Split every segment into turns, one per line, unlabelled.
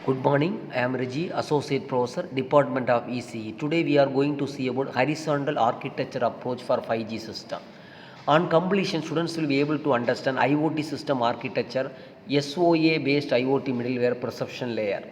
Good morning. I am Reggie, Associate Professor, Department of ECE. Today we are going to see about horizontal architecture approach for 5G system. On completion, students will be able to understand IoT system architecture, SOA based IoT middleware perception layer.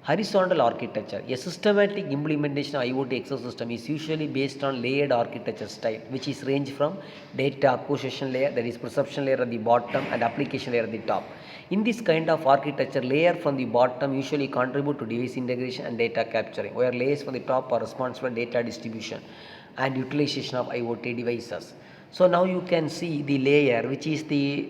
Horizontal architecture. A systematic implementation of IoT ecosystem is usually based on layered architecture style, which is range from data acquisition layer, that is perception layer at the bottom, and application layer at the top. In this kind of architecture, layer from the bottom usually contribute to device integration and data capturing, where layers from the top are responsible for data distribution and utilization of IoT devices. So now you can see the layer, which is the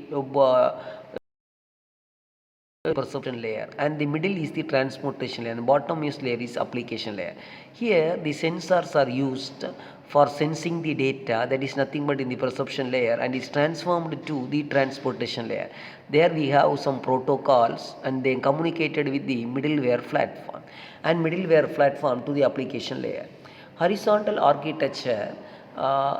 perception layer, and the middle is the transportation layer, and bottom is layer is application layer. Here the sensors are used for sensing the data, that is nothing but in the perception layer, and is transformed to the transportation layer. There we have some protocols and they communicated with the middleware platform, and middleware platform to the application layer. Horizontal architecture,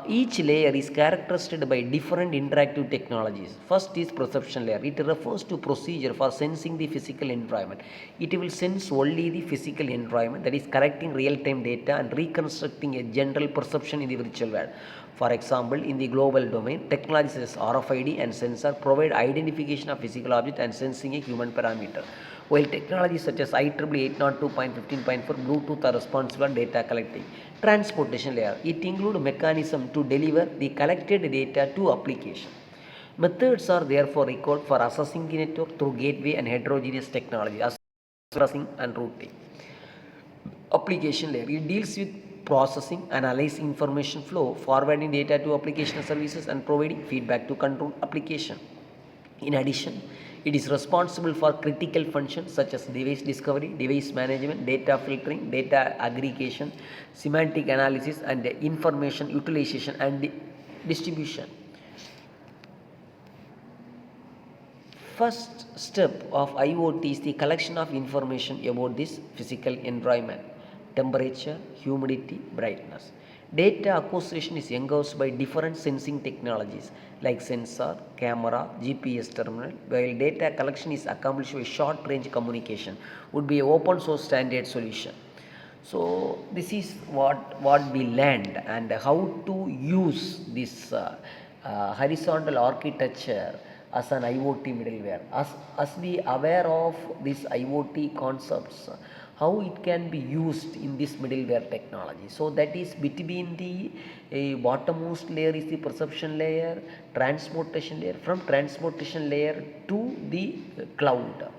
each layer is characterized by different interactive technologies. First is perception layer. It refers to procedure for sensing the physical environment. It will sense only the physical environment, that is collecting real-time data and reconstructing a general perception in the virtual world. For example, in the global domain, technologies such as RFID and sensor provide identification of physical object and sensing a human parameter, while technologies such as IEEE 802.15.4 Bluetooth are responsible for data collecting. Transportation layer. It includes mechanism to deliver the collected data to application. Methods are therefore required for assessing the network through gateway and heterogeneous technology, assessing and routing. Application layer. It deals with processing, analyzing information flow, forwarding data to application services, and providing feedback to control application. In addition, it is responsible for critical functions such as device discovery, device management, data filtering, data aggregation, semantic analysis, and information utilization and distribution. First step of IoT is the collection of information about this physical environment: temperature, humidity, brightness. Data acquisition is encouraged by different sensing technologies like sensor, camera, GPS terminal, while data collection is accomplished by short range communication, would be an open source standard solution. So this is what we learned, and how to use this horizontal architecture as an IoT middleware. As we aware of these IoT concepts, how it can be used in this middleware technology. So that is between the bottommost layer is the perception layer, transportation layer, from transportation layer to the cloud,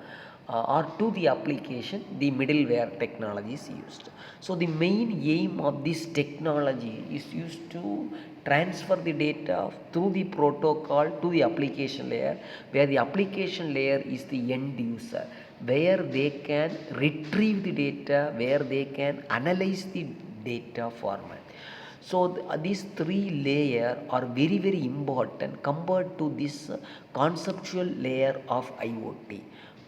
or to the application, the middleware technology is used. So the main aim of this technology is used to transfer the data through the protocol to the application layer, where the application layer is the end user, where they can retrieve the data, where they can analyze the data format. So these three layers are very important compared to this conceptual layer of IoT.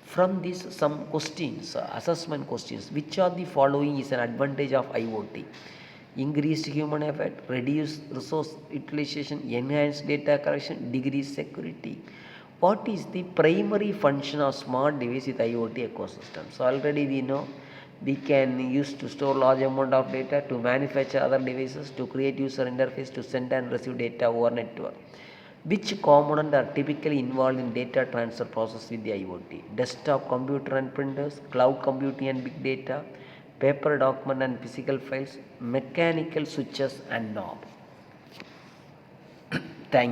From this, some questions, assessment questions: which of the following is an advantage of IoT? Increased human effort, reduced resource utilization, enhanced data collection, decreased security. What is the primary function of smart device with IoT ecosystem? So already we know we can use to store large amount of data, to manufacture other devices, to create user interface, to send and receive data over network. Which components are typically involved in data transfer process with the IoT? Desktop computer and printers, cloud computing and big data, paper document and physical files, mechanical switches and knob.